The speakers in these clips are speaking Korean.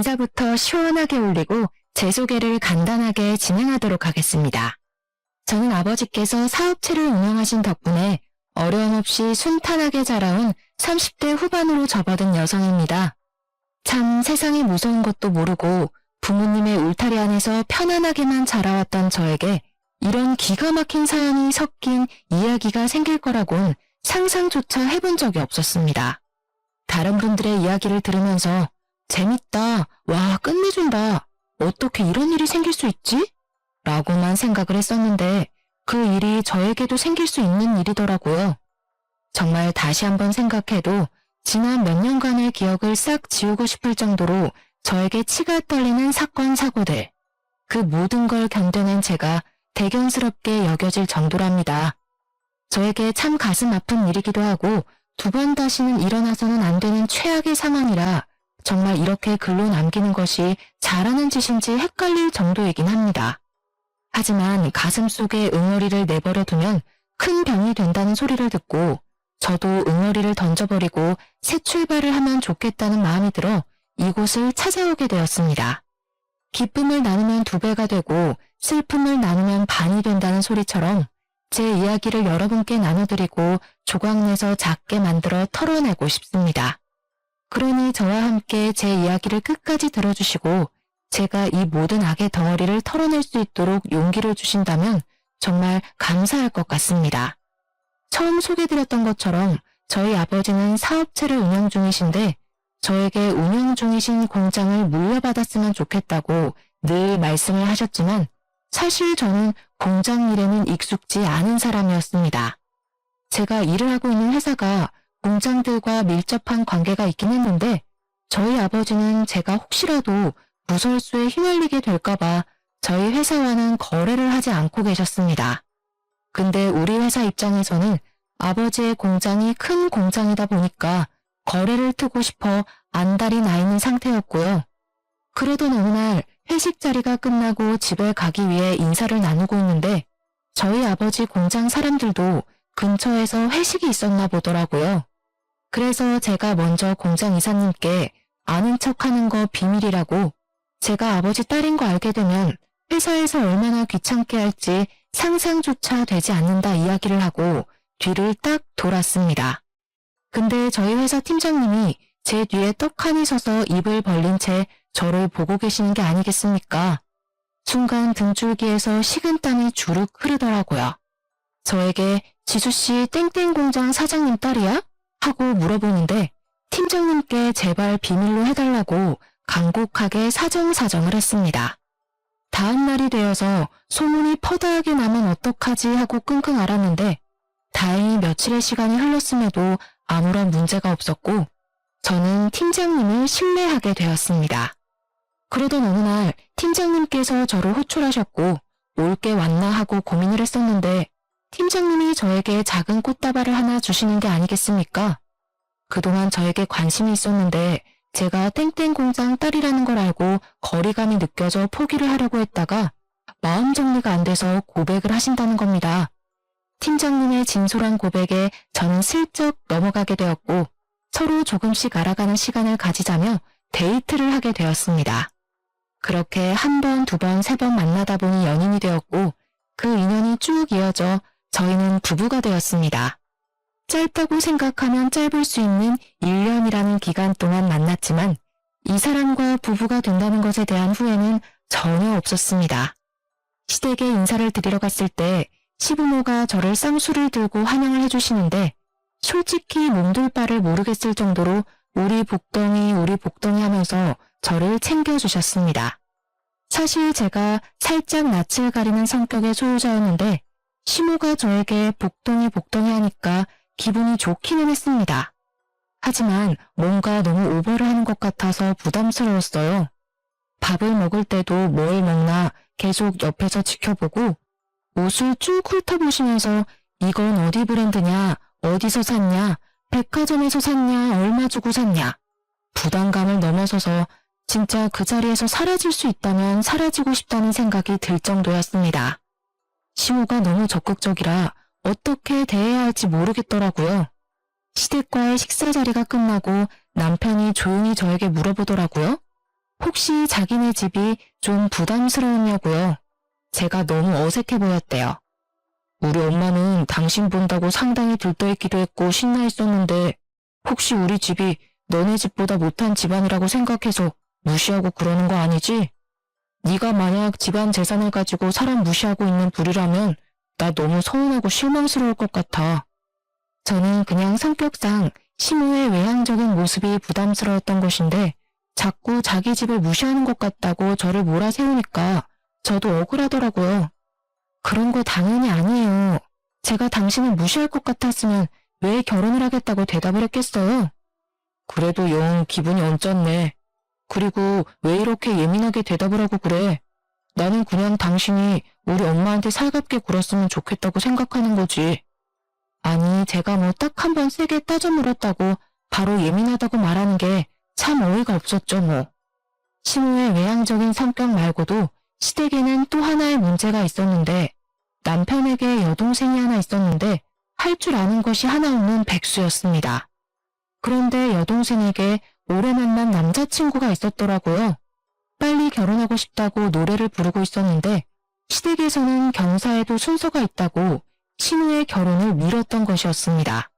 인사부터 시원하게 올리고 제 소개를 간단하게 진행하도록 하겠습니다. 저는 아버지께서 사업체를 운영하신 덕분에 어려움 없이 순탄하게 자라온 30대 후반으로 접어든 여성입니다. 참 세상이 무서운 것도 모르고 부모님의 울타리 안에서 편안하게만 자라왔던 저에게 이런 기가 막힌 사연이 섞인 이야기가 생길 거라곤 상상조차 해본 적이 없었습니다. 다른 분들의 이야기를 들으면서 재밌다, 와 끝내준다, 어떻게 이런 일이 생길 수 있지? 라고만 생각을 했었는데 그 일이 저에게도 생길 수 있는 일이더라고요. 정말 다시 한번 생각해도 지난 몇 년간의 기억을 싹 지우고 싶을 정도로 저에게 치가 떨리는 사건, 사고들, 그 모든 걸 견뎌낸 제가 대견스럽게 여겨질 정도랍니다. 저에게 참 가슴 아픈 일이기도 하고 두 번 다시는 일어나서는 안 되는 최악의 상황이라 정말 이렇게 글로 남기는 것이 잘하는 짓인지 헷갈릴 정도이긴 합니다. 하지만 가슴속에 응어리를 내버려 두면 큰 병이 된다는 소리를 듣고 저도 응어리를 던져버리고 새 출발을 하면 좋겠다는 마음이 들어 이곳을 찾아오게 되었습니다. 기쁨을 나누면 2배가 되고 슬픔을 나누면 반이 된다는 소리처럼 제 이야기를 여러분께 나눠드리고 조각내서 작게 만들어 털어내고 싶습니다. 그러니 저와 함께 제 이야기를 끝까지 들어주시고 제가 이 모든 악의 덩어리를 털어낼 수 있도록 용기를 주신다면 정말 감사할 것 같습니다. 처음 소개드렸던 것처럼 저희 아버지는 사업체를 운영 중이신데 저에게 운영 중이신 공장을 물려받았으면 좋겠다고 늘 말씀을 하셨지만 사실 저는 공장 일에는 익숙지 않은 사람이었습니다. 제가 일을 하고 있는 회사가 공장들과 밀접한 관계가 있긴 했는데 저희 아버지는 제가 혹시라도 무설수에 휘말리게 될까봐 저희 회사와는 거래를 하지 않고 계셨습니다. 근데 우리 회사 입장에서는 아버지의 공장이 큰 공장이다 보니까 거래를 트고 싶어 안달이 나 있는 상태였고요. 그러던 어느 날 회식 자리가 끝나고 집에 가기 위해 인사를 나누고 있는데 저희 아버지 공장 사람들도 근처에서 회식이 있었나 보더라고요. 그래서 제가 먼저 공장 이사님께 아는 척하는 거 비밀이라고 제가 아버지 딸인 거 알게 되면 회사에서 얼마나 귀찮게 할지 상상조차 되지 않는다 이야기를 하고 뒤를 딱 돌았습니다. 근데 저희 회사 팀장님이 제 뒤에 떡하니 서서 입을 벌린 채 저를 보고 계시는 게 아니겠습니까? 순간 등줄기에서 식은땀이 주룩 흐르더라고요. 저에게 지수씨 땡땡 공장 사장님 딸이야? 하고 물어보는데 팀장님께 제발 비밀로 해달라고 간곡하게 사정사정을 했습니다. 다음 날이 되어서 소문이 퍼다하게 나면 어떡하지 하고 끙끙 앓았는데 다행히 며칠의 시간이 흘렀음에도 아무런 문제가 없었고 저는 팀장님을 신뢰하게 되었습니다. 그러던 어느 날 팀장님께서 저를 호출하셨고 올 게 왔나 하고 고민을 했었는데 팀장님이 저에게 작은 꽃다발을 하나 주시는 게 아니겠습니까? 그동안 저에게 관심이 있었는데 제가 땡땡 공장 딸이라는 걸 알고 거리감이 느껴져 포기를 하려고 했다가 마음 정리가 안 돼서 고백을 하신다는 겁니다. 팀장님의 진솔한 고백에 저는 슬쩍 넘어가게 되었고 서로 조금씩 알아가는 시간을 가지자며 데이트를 하게 되었습니다. 그렇게 한 번, 2번, 3번 만나다 보니 연인이 되었고 그 인연이 쭉 이어져 저희는 부부가 되었습니다. 짧다고 생각하면 짧을 수 있는 1년이라는 기간 동안 만났지만 이 사람과 부부가 된다는 것에 대한 후회는 전혀 없었습니다. 시댁에 인사를 드리러 갔을 때 시부모가 저를 쌍수를 들고 환영을 해주시는데 솔직히 몸둘 바를 모르겠을 정도로 우리 복덩이 하면서 저를 챙겨주셨습니다. 사실 제가 살짝 낯을 가리는 성격의 소유자였는데 시모가 저에게 복덩이 하니까 기분이 좋기는 했습니다. 하지만 뭔가 너무 오버를 하는 것 같아서 부담스러웠어요. 밥을 먹을 때도 뭘 먹나 계속 옆에서 지켜보고 옷을 쭉 훑어보시면서 이건 어디 브랜드냐, 어디서 샀냐, 백화점에서 샀냐, 얼마 주고 샀냐. 부담감을 넘어서서 진짜 그 자리에서 사라질 수 있다면 사라지고 싶다는 생각이 들 정도였습니다. 시모가 너무 적극적이라 어떻게 대해야 할지 모르겠더라고요. 시댁과의 식사 자리가 끝나고 남편이 조용히 저에게 물어보더라고요. 혹시 자기네 집이 좀 부담스러웠냐고요. 제가 너무 어색해 보였대요. 우리 엄마는 당신 본다고 상당히 들떠있기도 했고 신나 있었는데 혹시 우리 집이 너네 집보다 못한 집안이라고 생각해서 무시하고 그러는 거 아니지? 네가 만약 집안 재산을 가지고 사람 무시하고 있는 부류라면 나 너무 서운하고 실망스러울 것 같아. 저는 그냥 성격상 시모의 외향적인 모습이 부담스러웠던 것인데 자꾸 자기 집을 무시하는 것 같다고 저를 몰아세우니까 저도 억울하더라고요. 그런 거 당연히 아니에요. 제가 당신을 무시할 것 같았으면 왜 결혼을 하겠다고 대답을 했겠어요? 그래도 영 기분이 언짢네. 그리고 왜 이렇게 예민하게 대답을 하고 그래? 나는 그냥 당신이 우리 엄마한테 살갑게 굴었으면 좋겠다고 생각하는 거지. 아니, 제가 뭐 딱 한 번 세게 따져 물었다고 바로 예민하다고 말하는 게 참 어이가 없었죠, 뭐. 시모의 외향적인 성격 말고도 시댁에는 또 하나의 문제가 있었는데 남편에게 여동생이 하나 있었는데 할 줄 아는 것이 하나 없는 백수였습니다. 그런데 여동생에게 오래 만난 남자친구가 있었더라고요. 빨리 결혼하고 싶다고 노래를 부르고 있었는데 시댁에서는 경사에도 순서가 있다고 신우의 결혼을 미뤘던 것이었습니다.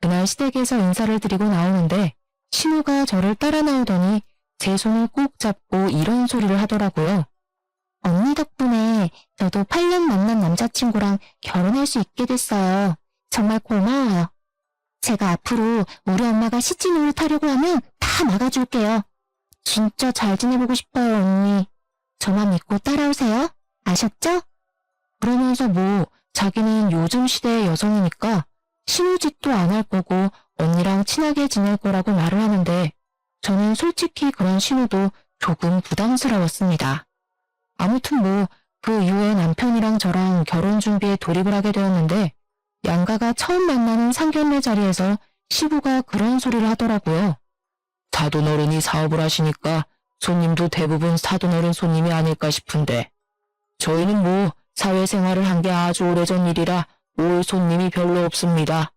그날 시댁에서 인사를 드리고 나오는데 신우가 저를 따라 나오더니 제 손을 꼭 잡고 이런 소리를 하더라고요. 언니 덕분에 저도 8년 만난 남자친구랑 결혼할 수 있게 됐어요. 정말 고마워요. 제가 앞으로 우리 엄마가 시집 노릇하려고 하면 다 막아줄게요. 진짜 잘 지내보고 싶어요, 언니. 저만 믿고 따라오세요. 아셨죠? 그러면서 뭐 자기는 요즘 시대의 여성이니까 신우짓도 안 할 거고 언니랑 친하게 지낼 거라고 말을 하는데 저는 솔직히 그런 신우도 조금 부담스러웠습니다. 아무튼 뭐 그 이후에 남편이랑 저랑 결혼 준비에 돌입을 하게 되었는데 양가가 처음 만나는 상견례 자리에서 시부가 그런 소리를 하더라고요. 사돈어른이 사업을 하시니까 손님도 대부분 사돈어른 손님이 아닐까 싶은데 저희는 뭐 사회생활을 한 게 아주 오래전 일이라 올 손님이 별로 없습니다.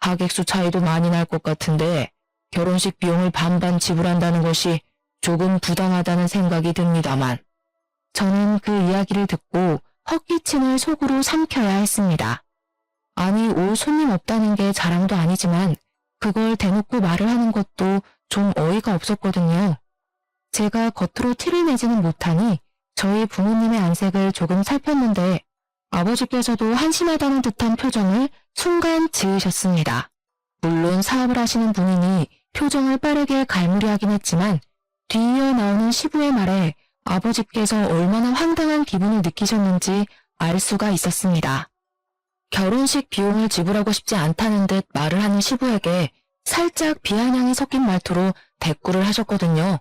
하객수 차이도 많이 날 것 같은데 결혼식 비용을 반반 지불한다는 것이 조금 부당하다는 생각이 듭니다만 저는 그 이야기를 듣고 헛기침을 속으로 삼켜야 했습니다. 아니 올 손님 없다는 게 자랑도 아니지만 그걸 대놓고 말을 하는 것도 좀 어이가 없었거든요. 제가 겉으로 티를 내지는 못하니 저희 부모님의 안색을 조금 살폈는데 아버지께서도 한심하다는 듯한 표정을 순간 지으셨습니다. 물론 사업을 하시는 분이니 표정을 빠르게 갈무리하긴 했지만 뒤이어 나오는 시부의 말에 아버지께서 얼마나 황당한 기분을 느끼셨는지 알 수가 있었습니다. 결혼식 비용을 지불하고 싶지 않다는 듯 말을 하는 시부에게 살짝 비아냥이 섞인 말투로 대꾸를 하셨거든요.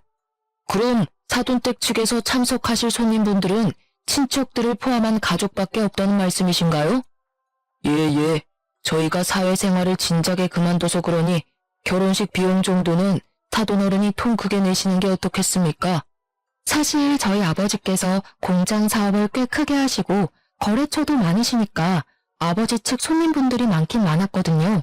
그럼 사돈댁 측에서 참석하실 손님분들은 친척들을 포함한 가족밖에 없다는 말씀이신가요? 예. 저희가 사회생활을 진작에 그만둬서 그러니 결혼식 비용 정도는 사돈어른이 통 크게 내시는 게 어떻겠습니까? 사실 저희 아버지께서 공장 사업을 꽤 크게 하시고 거래처도 많으시니까 아버지 측 손님분들이 많긴 많았거든요.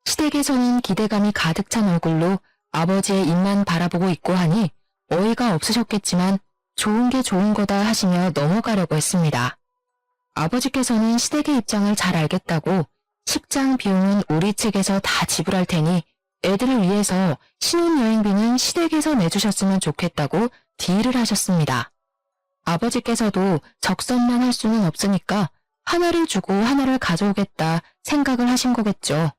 시댁에서는 기대감이 가득 찬 얼굴로 아버지의 입만 바라보고 있고 하니 어이가 없으셨겠지만 좋은 게 좋은 거다 하시며 넘어가려고 했습니다. 아버지께서는 시댁의 입장을 잘 알겠다고 식장 비용은 우리 측에서 다 지불할 테니 애들을 위해서 신혼여행비는 시댁에서 내주셨으면 좋겠다고 딜을 하셨습니다. 아버지께서도 적선만 할 수는 없으니까 하나를 주고 하나를 가져오겠다 생각을 하신 거겠죠.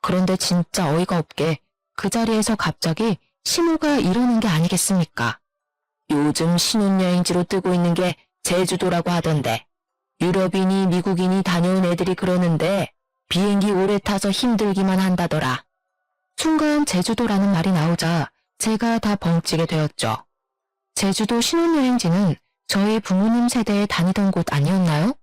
그런데 진짜 어이가 없게 그 자리에서 갑자기 시모가 이러는 게 아니겠습니까? 요즘 신혼여행지로 뜨고 있는 게 제주도라고 하던데 유럽인이 미국인이 다녀온 애들이 그러는데 비행기 오래 타서 힘들기만 한다더라. 순간 제주도라는 말이 나오자 제가 다 벙찌게 되었죠. 제주도 신혼여행지는 저희 부모님 세대에 다니던 곳 아니었나요?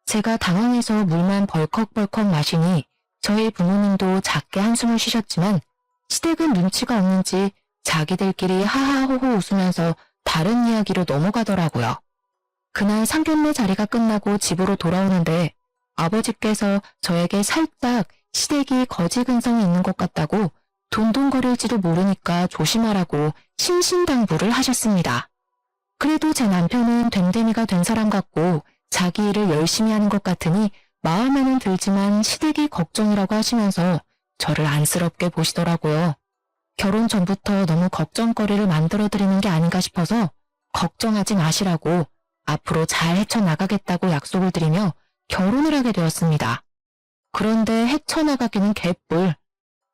제가 당황해서 물만 벌컥벌컥 마시니 저희 부모님도 작게 한숨을 쉬셨지만 시댁은 눈치가 없는지 자기들끼리 하하호호 웃으면서 다른 이야기로 넘어가더라고요. 그날 상견례 자리가 끝나고 집으로 돌아오는데 아버지께서 저에게 살짝 시댁이 거지 근성이 있는 것 같다고 돈돈거릴지도 모르니까 조심하라고 신신당부를 하셨습니다. 그래도 제 남편은 됨됨이가 된 사람 같고 자기 일을 열심히 하는 것 같으니 마음에는 들지만 시댁이 걱정이라고 하시면서 저를 안쓰럽게 보시더라고요. 결혼 전부터 너무 걱정거리를 만들어드리는 게 아닌가 싶어서 걱정하지 마시라고 앞으로 잘 헤쳐나가겠다고 약속을 드리며 결혼을 하게 되었습니다. 그런데 헤쳐나가기는 개뿔.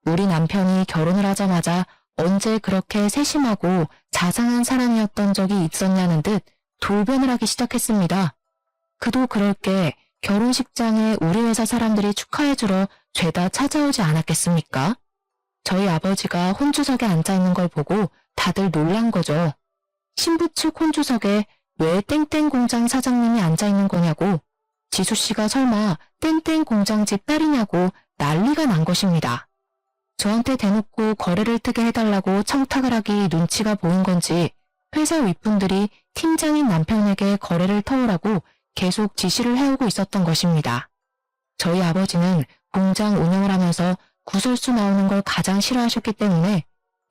우리 남편이 결혼을 하자마자 언제 그렇게 세심하고 자상한 사람이었던 적이 있었냐는 듯 돌변을 하기 시작했습니다. 그도 그럴 게 결혼식장에 우리 회사 사람들이 축하해주러 죄다 찾아오지 않았겠습니까? 저희 아버지가 혼주석에 앉아있는 걸 보고 다들 놀란 거죠. 신부 측 혼주석에 왜 땡땡 공장 사장님이 앉아있는 거냐고, 지수씨가 설마 땡땡 공장집 딸이냐고 난리가 난 것입니다. 저한테 대놓고 거래를 트게 해달라고 청탁을 하기 눈치가 보인 건지 회사 윗분들이 팀장인 남편에게 거래를 터오라고 계속 지시를 해오고 있었던 것입니다. 저희 아버지는 공장 운영을 하면서 구설수 나오는 걸 가장 싫어하셨기 때문에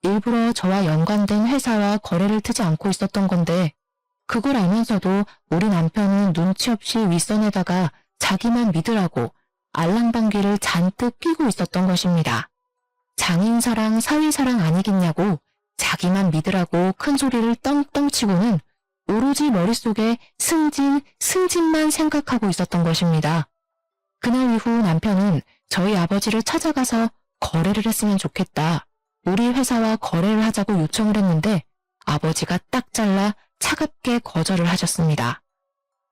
일부러 저와 연관된 회사와 거래를 트지 않고 있었던 건데, 그걸 알면서도 우리 남편은 눈치 없이 윗선에다가 자기만 믿으라고 알랑방귀를 잔뜩 끼고 있었던 것입니다. 장인사랑 사위사랑 아니겠냐고 자기만 믿으라고 큰 소리를 떵떵 치고는 오로지 머릿속에 승진만 생각하고 있었던 것입니다. 그날 이후 남편은 저희 아버지를 찾아가서 거래를 했으면 좋겠다, 우리 회사와 거래를 하자고 요청을 했는데 아버지가 딱 잘라 차갑게 거절을 하셨습니다.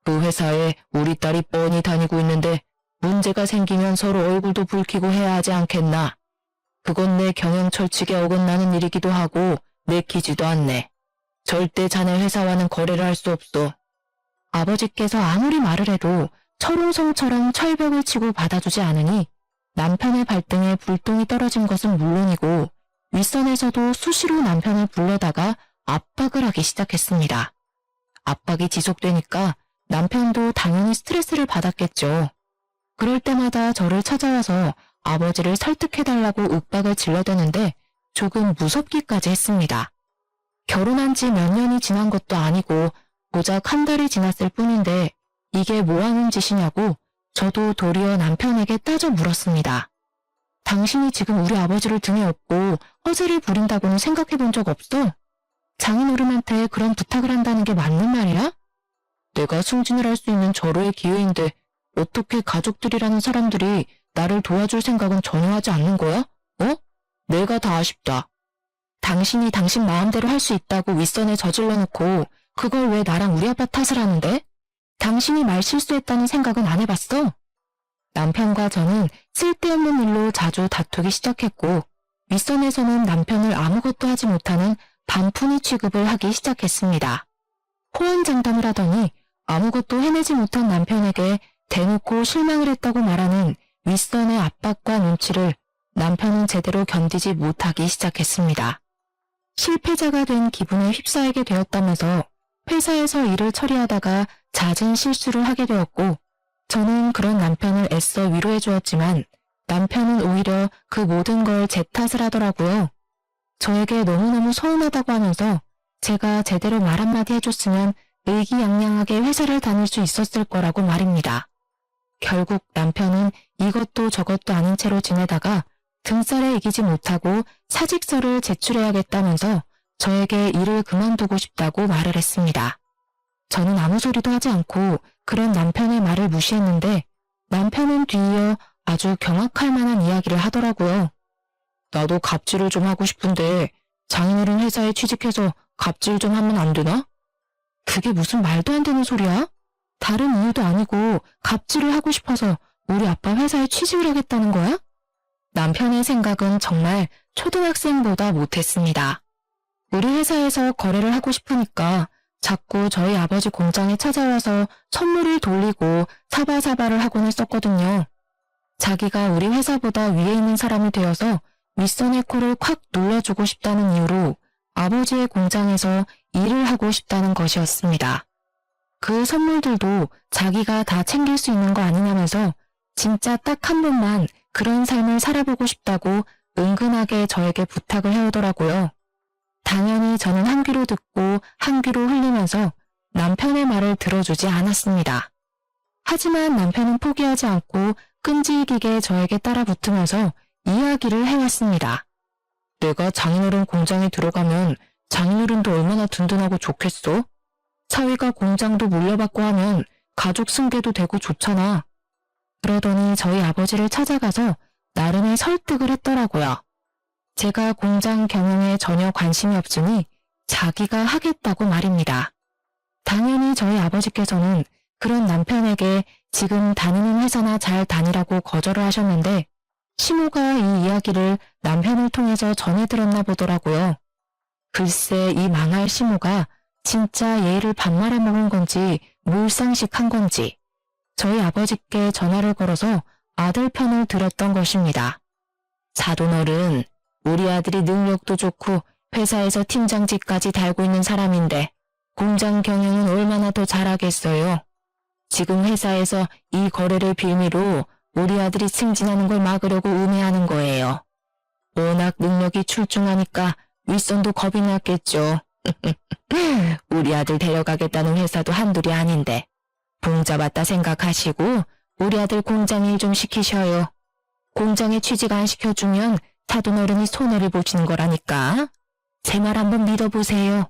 그 회사에 우리 딸이 뻔히 다니고 있는데 문제가 생기면 서로 얼굴도 붉히고 해야 하지 않겠나. 그건 내 경영철칙에 어긋나는 일이기도 하고 내키지도 않네. 절대 자네 회사와는 거래를 할 수 없어. 아버지께서 아무리 말을 해도 철옹성처럼 철벽을 치고 받아주지 않으니 남편의 발등에 불똥이 떨어진 것은 물론이고 윗선에서도 수시로 남편을 불러다가 압박을 하기 시작했습니다. 압박이 지속되니까 남편도 당연히 스트레스를 받았겠죠. 그럴 때마다 저를 찾아와서 아버지를 설득해달라고 윽박을 질러대는데 조금 무섭기까지 했습니다. 결혼한 지 몇 년이 지난 것도 아니고 고작 한 달이 지났을 뿐인데 이게 뭐하는 짓이냐고 저도 도리어 남편에게 따져 물었습니다. 당신이 지금 우리 아버지를 등에 업고 허세를 부린다고는 생각해 본 적 없어? 장인어른한테 그런 부탁을 한다는 게 맞는 말이야? 내가 승진을 할 수 있는 절호의 기회인데 어떻게 가족들이라는 사람들이 나를 도와줄 생각은 전혀 하지 않는 거야? 내가 다 아쉽다. 당신이 당신 마음대로 할 수 있다고 윗선에 저질러 놓고 그걸 왜 나랑 우리 아빠 탓을 하는데? 당신이 말 실수했다는 생각은 안 해봤어? 남편과 저는 쓸데없는 일로 자주 다투기 시작했고 윗선에서는 남편을 아무것도 하지 못하는 반푼이 취급을 하기 시작했습니다. 호언장담을 하더니 아무것도 해내지 못한 남편에게 대놓고 실망을 했다고 말하는 윗선의 압박과 눈치를 남편은 제대로 견디지 못하기 시작했습니다. 실패자가 된 기분에 휩싸이게 되었다면서 회사에서 일을 처리하다가 잦은 실수를 하게 되었고 저는 그런 남편을 애써 위로해 주었지만 남편은 오히려 그 모든 걸 제 탓을 하더라고요. 저에게 너무너무 서운하다고 하면서 제가 제대로 말 한마디 해줬으면 의기양양하게 회사를 다닐 수 있었을 거라고 말입니다. 결국 남편은 이것도 저것도 아닌 채로 지내다가 등살에 이기지 못하고 사직서를 제출해야겠다면서 저에게 일을 그만두고 싶다고 말을 했습니다. 저는 아무 소리도 하지 않고 그런 남편의 말을 무시했는데 남편은 뒤이어 아주 경악할 만한 이야기를 하더라고요. 나도 갑질을 좀 하고 싶은데 장인어른 회사에 취직해서 갑질 좀 하면 안 되나? 그게 무슨 말도 안 되는 소리야? 다른 이유도 아니고 갑질을 하고 싶어서 우리 아빠 회사에 취직을 하겠다는 거야? 남편의 생각은 정말 초등학생보다 못했습니다. 우리 회사에서 거래를 하고 싶으니까 자꾸 저희 아버지 공장에 찾아와서 선물을 돌리고 사바사바를 하곤 했었거든요. 자기가 우리 회사보다 위에 있는 사람이 되어서 윗선의 코를 콱 눌러주고 싶다는 이유로 아버지의 공장에서 일을 하고 싶다는 것이었습니다. 그 선물들도 자기가 다 챙길 수 있는 거 아니냐면서 진짜 딱 한 번만 그런 삶을 살아보고 싶다고 은근하게 저에게 부탁을 해오더라고요. 당연히 저는 한 귀로 듣고 한 귀로 흘리면서 남편의 말을 들어주지 않았습니다. 하지만 남편은 포기하지 않고 끈질기게 저에게 따라 붙으면서 이야기를 해왔습니다. 내가 장인어른 공장에 들어가면 장인어른도 얼마나 든든하고 좋겠어? 사위가 공장도 물려받고 하면 가족 승계도 되고 좋잖아. 그러더니 저희 아버지를 찾아가서 나름의 설득을 했더라고요. 제가 공장 경영에 전혀 관심이 없으니 자기가 하겠다고 말입니다. 당연히 저희 아버지께서는 그런 남편에게 지금 다니는 회사나 잘 다니라고 거절을 하셨는데 시모가 이 이야기를 남편을 통해서 전해 들었나 보더라고요. 글쎄 이 망할 시모가 진짜 예의를 밥 말아먹은 건지 몰상식한 건지 저희 아버지께 전화를 걸어서 아들 편을 들었던 것입니다. 사돈어른, 우리 아들이 능력도 좋고 회사에서 팀장직까지 달고 있는 사람인데 공장 경영은 얼마나 더 잘하겠어요. 지금 회사에서 이 거래를 빌미로 우리 아들이 승진하는 걸 막으려고 음해하는 거예요. 워낙 능력이 출중하니까 윗선도 겁이 났겠죠. 우리 아들 데려가겠다는 회사도 한둘이 아닌데 봉잡았다 생각하시고 우리 아들 공장 일 좀 시키셔요. 공장에 취직 안 시켜주면 사돈어른이 손해를 보시는 거라니까. 제 말 한번 믿어보세요.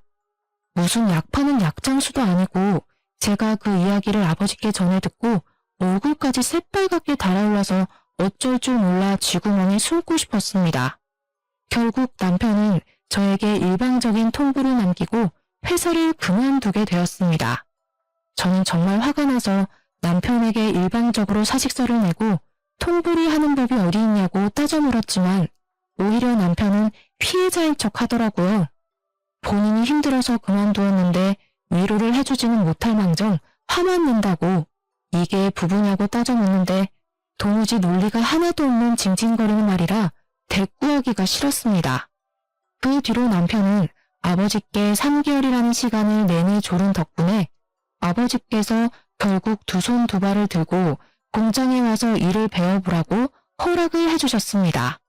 무슨 약 파는 약장수도 아니고 제가 그 이야기를 아버지께 전해 듣고 얼굴까지 새빨갛게 달아올라서 어쩔 줄 몰라 쥐구멍에 숨고 싶었습니다. 결국 남편은 저에게 일방적인 통보를 남기고 회사를 그만두게 되었습니다. 저는 정말 화가 나서 남편에게 일방적으로 사직서를 내고 통보를 하는 법이 어디 있냐고 따져 물었지만 오히려 남편은 피해자인 척 하더라고요. 본인이 힘들어서 그만두었는데 위로를 해주지는 못할 망정 화만 낸다고 이게 부부냐고 따져 묻는데 도무지 논리가 하나도 없는 징징거리는 말이라 대꾸하기가 싫었습니다. 그 뒤로 남편은 아버지께 3개월이라는 시간을 내내 조른 덕분에 아버지께서 결국 두 손 두 발을 들고 공장에 와서 일을 배워보라고 허락을 해주셨습니다.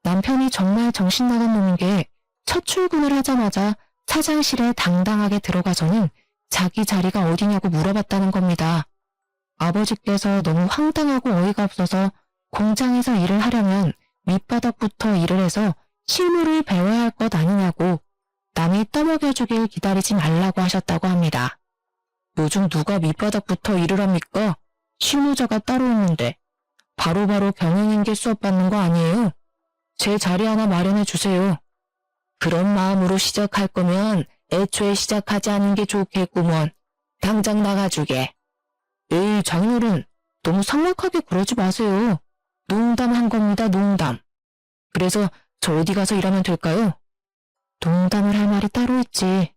남편이 정말 정신나간 놈인 게 첫 출근을 하자마자 사장실에 당당하게 들어가서는 자기 자리가 어디냐고 물어봤다는 겁니다. 아버지께서 너무 황당하고 어이가 없어서 공장에서 일을 하려면 밑바닥부터 일을 해서 실무를 배워야 할 것 아니냐고 남이 떠먹여주길 기다리지 말라고 하셨다고 합니다. 요즘 누가 밑바닥부터 일을 합니까? 실무자가 따로 있는데 바로바로 경영인계 수업 받는 거 아니에요? 제 자리 하나 마련해 주세요. 그런 마음으로 시작할 거면 애초에 시작하지 않은 게 좋겠구먼. 당장 나가주게. 에이 장인어른 너무 삭막하게 그러지 마세요. 농담한 겁니다 농담. 그래서 저 어디 가서 일하면 될까요? 농담을 할 말이 따로 있지.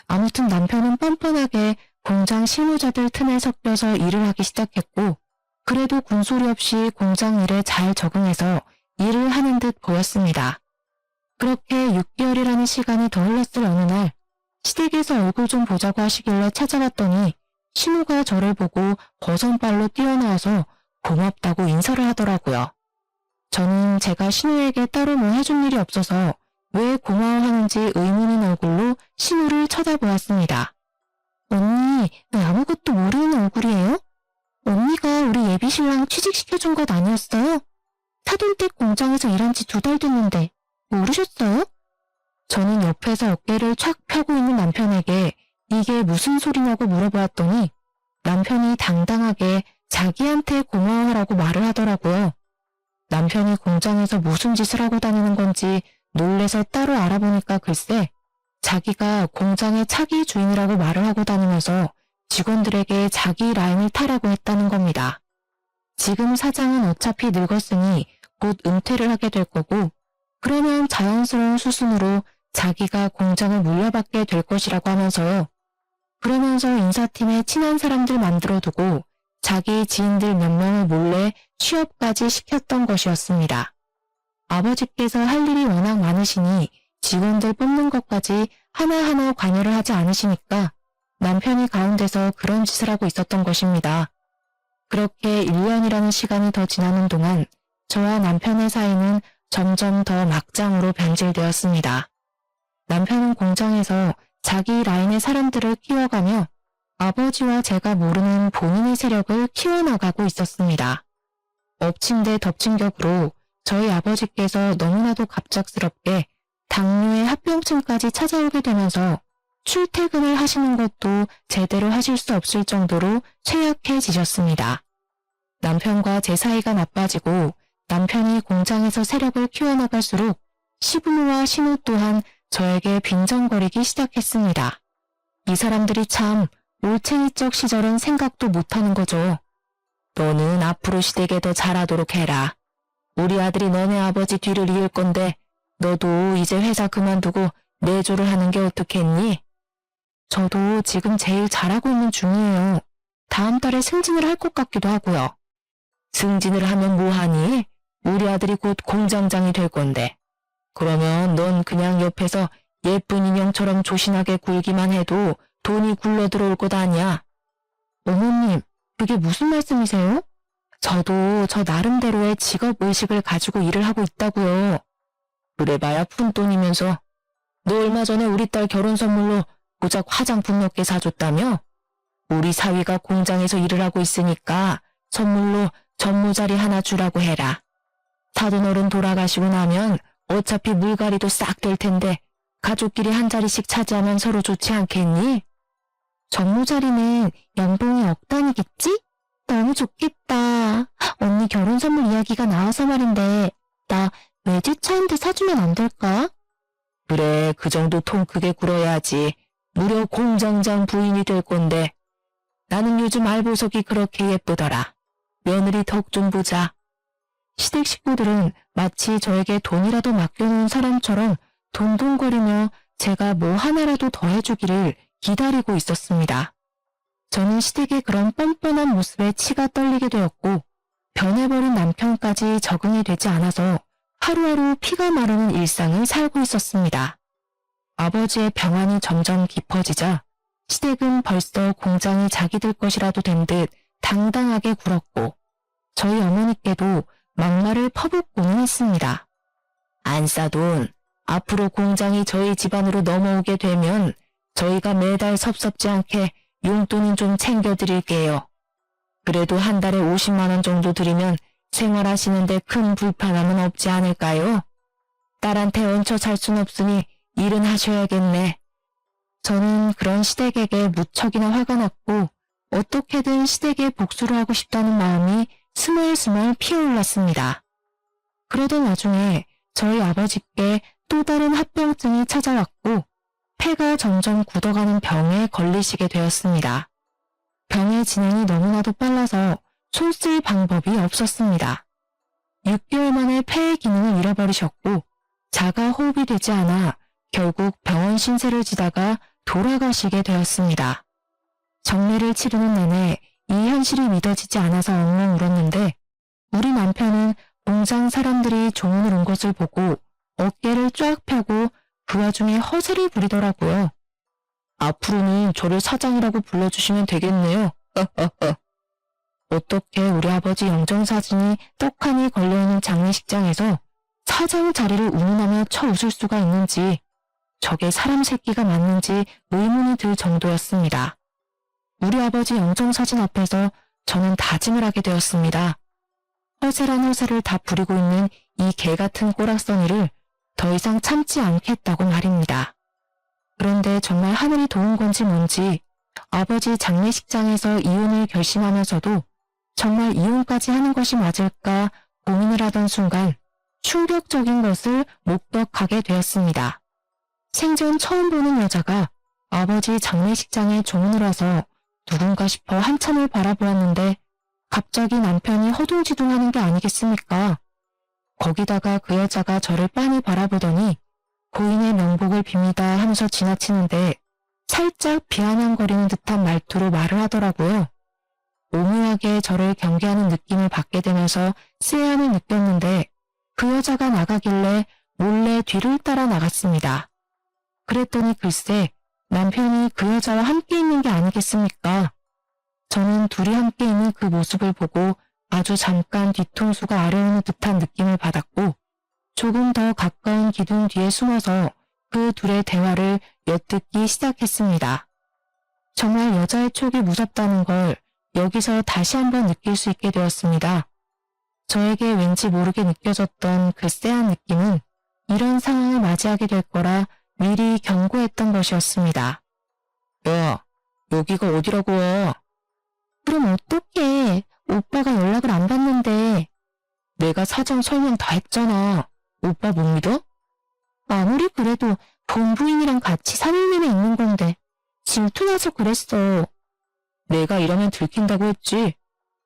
아무튼 남편은 뻔뻔하게 공장 실무자들 틈에 섞여서 일을 하기 시작했고 그래도 군소리 없이 공장 일에 잘 적응해서 일을 하는 듯 보였습니다. 그렇게 6개월이라는 시간이 더 흘렀을 어느 날 시댁에서 얼굴 좀 보자고 하시길래 찾아갔더니 신우가 저를 보고 버선발로 뛰어나와서 고맙다고 인사를 하더라고요. 저는 제가 신우에게 따로 뭐 해준 일이 없어서 왜 고마워하는지 의문인 얼굴로 신우를 쳐다보았습니다. 언니, 왜 아무것도 모르는 얼굴이에요? 언니가 우리 예비신랑 취직시켜준 것 아니었어요? 사돈댁 공장에서 일한 지 2달 됐는데 모르셨어요? 저는 옆에서 어깨를 촥 펴고 있는 남편에게 이게 무슨 소리냐고 물어보았더니 남편이 당당하게 자기한테 고마워하라고 말을 하더라고요. 남편이 공장에서 무슨 짓을 하고 다니는 건지 놀래서 따로 알아보니까 글쎄 자기가 공장의 차기 주인이라고 말을 하고 다니면서 직원들에게 자기 라인을 타라고 했다는 겁니다. 지금 사장은 어차피 늙었으니 곧 은퇴를 하게 될 거고 그러면 자연스러운 수순으로 자기가 공장을 물려받게 될 것이라고 하면서요. 그러면서 인사팀에 친한 사람들 만들어두고 자기 지인들 몇 명을 몰래 취업까지 시켰던 것이었습니다. 아버지께서 할 일이 워낙 많으시니 직원들 뽑는 것까지 하나하나 관여를 하지 않으시니까 남편이 가운데서 그런 짓을 하고 있었던 것입니다. 그렇게 1년이라는 시간이 더 지나는 동안 저와 남편의 사이는 점점 더 막장으로 변질되었습니다. 남편은 공장에서 자기 라인의 사람들을 키워가며 아버지와 제가 모르는 본인의 세력을 키워나가고 있었습니다. 엎친 데 덮친 격으로 저희 아버지께서 너무나도 갑작스럽게 당뇨의 합병증까지 찾아오게 되면서 출퇴근을 하시는 것도 제대로 하실 수 없을 정도로 취약해지셨습니다. 남편과 제 사이가 나빠지고 남편이 공장에서 세력을 키워나갈수록 시부모와 신우 또한 저에게 빈정거리기 시작했습니다. 이 사람들이 참 올챙이적 시절은 생각도 못하는 거죠. 너는 앞으로 시댁에 더 잘하도록 해라. 우리 아들이 너네 아버지 뒤를 이을 건데 너도 이제 회사 그만두고 내조를 하는 게 어떻겠니? 저도 지금 제일 잘하고 있는 중이에요. 다음 달에 승진을 할 것 같기도 하고요. 승진을 하면 뭐하니? 우리 아들이 곧 공장장이 될 건데. 그러면 넌 그냥 옆에서 예쁜 인형처럼 조신하게 굴기만 해도 돈이 굴러 들어올 것 아니야. 어머님, 그게 무슨 말씀이세요? 저도 저 나름대로의 직업의식을 가지고 일을 하고 있다고요. 그래봐야 푼돈이면서. 너 얼마 전에 우리 딸 결혼 선물로 고작 화장품 몇 개 사줬다며? 우리 사위가 공장에서 일을 하고 있으니까 선물로 전모자리 하나 주라고 해라. 사돈 어른 돌아가시고 나면 어차피 물갈이도 싹 될 텐데 가족끼리 한 자리씩 차지하면 서로 좋지 않겠니? 전모자리는 연봉이 억 단위겠지? 너무 좋겠다. 언니 결혼 선물 이야기가 나와서 말인데 나 외제차 한 대 사주면 안 될까? 그래, 그 정도 통 크게 굴어야지. 무려 공장장 부인이 될 건데. 나는 요즘 알보석이 그렇게 예쁘더라. 며느리 덕 좀 보자. 시댁 식구들은 마치 저에게 돈이라도 맡겨놓은 사람처럼 돈돈거리며 제가 뭐 하나라도 더 해주기를 기다리고 있었습니다. 저는 시댁의 그런 뻔뻔한 모습에 치가 떨리게 되었고 변해버린 남편까지 적응이 되지 않아서 하루하루 피가 마르는 일상을 살고 있었습니다. 아버지의 병환이 점점 깊어지자 시댁은 벌써 공장이 자기들 것이라도 된 듯 당당하게 굴었고 저희 어머니께도 막말을 퍼붓고는 했습니다. 안싸돈, 앞으로 공장이 저희 집안으로 넘어오게 되면 저희가 매달 섭섭지 않게 용돈은 좀 챙겨드릴게요. 그래도 한 달에 50만 원 정도 드리면 생활하시는데 큰 불편함은 없지 않을까요? 딸한테 얹혀 살 순 없으니 일은 하셔야겠네. 저는 그런 시댁에게 무척이나 화가 났고 어떻게든 시댁에 복수를 하고 싶다는 마음이 스멀스멀 피어올랐습니다. 그러던 와중에 저희 아버지께 또 다른 합병증이 찾아왔고 폐가 점점 굳어가는 병에 걸리시게 되었습니다. 병의 진행이 너무나도 빨라서 손 쓸 방법이 없었습니다. 6개월 만에 폐의 기능을 잃어버리셨고 자가 호흡이 되지 않아 결국 병원 신세를 지다가 돌아가시게 되었습니다. 정례를 치르는 내내 이 현실이 믿어지지 않아서 엉엉 울었는데 우리 남편은 공장 사람들이 조문을 온 것을 보고 어깨를 쫙 펴고 그 와중에 허세를 부리더라고요. 앞으로는 저를 사장이라고 불러주시면 되겠네요. 어떻게 우리 아버지 영정사진이 떡하니 걸려있는 장례식장에서 사장 자리를 운운하며 쳐웃을 수가 있는지 저게 사람 새끼가 맞는지 의문이 들 정도였습니다. 우리 아버지 영정사진 앞에서 저는 다짐을 하게 되었습니다. 허세란 허세를 다 부리고 있는 이 개같은 꼬락서니를 더 이상 참지 않겠다고 말입니다. 그런데 정말 하늘이 도운 건지 뭔지 아버지 장례식장에서 이혼을 결심하면서도 정말 이혼까지 하는 것이 맞을까 고민을 하던 순간 충격적인 것을 목격하게 되었습니다. 생전 처음 보는 여자가 아버지 장례식장에 조문을 와서 누군가 싶어 한참을 바라보았는데 갑자기 남편이 허둥지둥하는 게 아니겠습니까? 거기다가 그 여자가 저를 빤히 바라보더니 고인의 명복을 빕니다 하면서 지나치는데 살짝 비아냥거리는 듯한 말투로 말을 하더라고요. 오묘하게 저를 경계하는 느낌을 받게 되면서 쎄함을 느꼈는데 그 여자가 나가길래 몰래 뒤를 따라 나갔습니다. 그랬더니 글쎄 남편이 그 여자와 함께 있는 게 아니겠습니까? 저는 둘이 함께 있는 그 모습을 보고 아주 잠깐 뒤통수가 아려오는 듯한 느낌을 받았고 조금 더 가까운 기둥 뒤에 숨어서 그 둘의 대화를 엿듣기 시작했습니다. 정말 여자의 촉이 무섭다는 걸 여기서 다시 한번 느낄 수 있게 되었습니다. 저에게 왠지 모르게 느껴졌던 그 쎄한 느낌은 이런 상황을 맞이하게 될 거라 미리 경고했던 것이었습니다. 야, 여기가 어디라고 와? 그럼 어떡해. 오빠가 연락을 안 받는데. 내가 사정 설명 다 했잖아. 오빠 못 믿어? 아무리 그래도 본부인이랑 같이 산울림에 있는 건데 질투나서 그랬어. 내가 이러면 들킨다고 했지.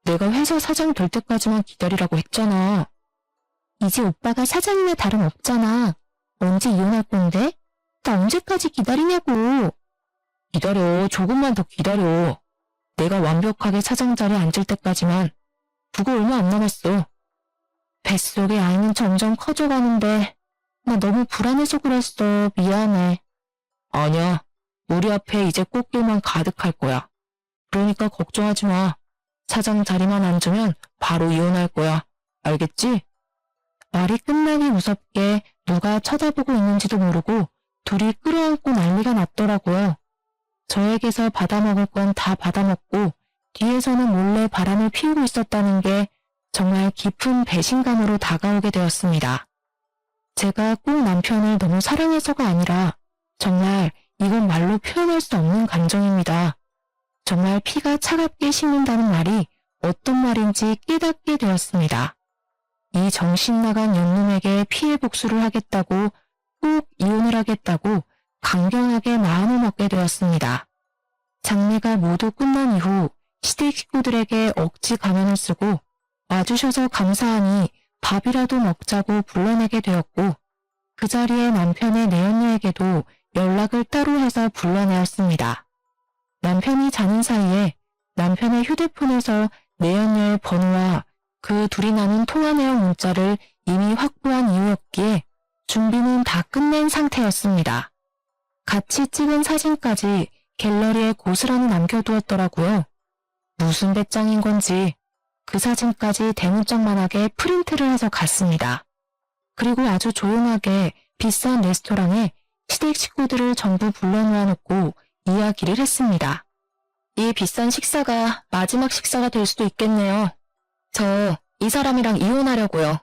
내가 회사 사장 될 때까지만 기다리라고 했잖아. 이제 오빠가 사장이나 다름없잖아. 언제 이혼할 건데? 나 언제까지 기다리냐고. 기다려. 조금만 더 기다려. 내가 완벽하게 사장 자리에 앉을 때까지만. 그거 얼마 안 남았어. 뱃속에 아이는 점점 커져가는데 나 너무 불안해서 그랬어. 미안해. 아니야. 우리 앞에 이제 꽃길만 가득할 거야. 그러니까 걱정하지 마. 사장 자리만 앉으면 바로 이혼할 거야. 알겠지? 말이 끝나기 무섭게 누가 쳐다보고 있는지도 모르고 둘이 끌어안고 난리가 났더라고요. 저에게서 받아먹을 건 다 받아먹고 뒤에서는 몰래 바람을 피우고 있었다는 게 정말 깊은 배신감으로 다가오게 되었습니다. 제가 꼭 남편을 너무 사랑해서가 아니라 정말 이건 말로 표현할 수 없는 감정입니다. 정말 피가 차갑게 식는다는 말이 어떤 말인지 깨닫게 되었습니다. 이 정신 나간 연놈에게 피해 복수를 하겠다고 꼭 이혼을 하겠다고 강경하게 마음을 먹게 되었습니다. 장례가 모두 끝난 이후 시댁 식구들에게 억지 가면을 쓰고 와주셔서 감사하니 밥이라도 먹자고 불러내게 되었고 그 자리에 남편의 내연녀에게도 연락을 따로 해서 불러내었습니다. 남편이 자는 사이에 남편의 휴대폰에서 내연녀의 번호와 그 둘이 나눈 통화 내용 문자를 이미 확보한 이유였기에 준비는 다 끝낸 상태였습니다. 같이 찍은 사진까지 갤러리에 고스란히 남겨두었더라고요. 무슨 배짱인 건지 그 사진까지 대문짝만하게 프린트를 해서 갔습니다. 그리고 아주 조용하게 비싼 레스토랑에 시댁 식구들을 전부 불러놓아놓고 이야기를 했습니다. 이 비싼 식사가 마지막 식사가 될 수도 있겠네요. 저 이 사람이랑 이혼하려고요.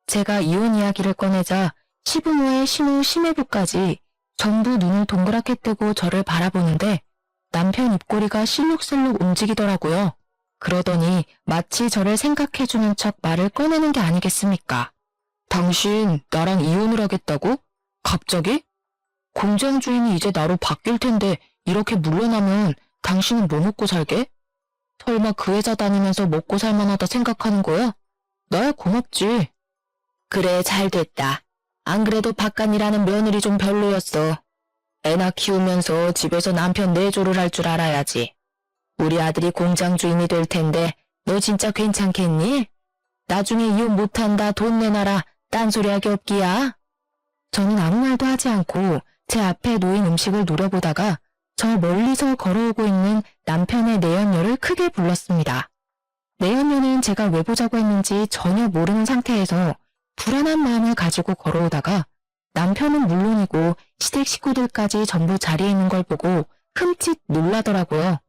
제가 이혼 이야기를 꺼내자 시부모의 신우 시매부까지 전부 눈을 동그랗게 뜨고 저를 바라보는데 남편 입꼬리가 실룩실룩 움직이더라고요. 그러더니 마치 저를 생각해주는 척 말을 꺼내는 게 아니겠습니까? 당신 나랑 이혼을 하겠다고? 갑자기? 공장 주인이 이제 나로 바뀔 텐데 이렇게 물러나면 당신은 뭐 먹고 살게? 설마 그 회사 다니면서 먹고 살만하다 생각하는 거야? 나야 고맙지. 그래 잘 됐다. 안 그래도 바깥일하는 며느리 좀 별로였어. 애나 키우면서 집에서 남편 내조를 할 줄 알아야지. 우리 아들이 공장 주인이 될 텐데 너 진짜 괜찮겠니? 나중에 이혼 못한다 돈 내놔라 딴소리하기 없기야. 저는 아무 말도 하지 않고 제 앞에 놓인 음식을 노려보다가 저 멀리서 걸어오고 있는 남편의 내연녀를 크게 불렀습니다. 내연녀는 제가 왜 보자고 했는지 전혀 모르는 상태에서 불안한 마음을 가지고 걸어오다가 남편은 물론이고 시댁 식구들까지 전부 자리에 있는 걸 보고 흠칫 놀라더라고요.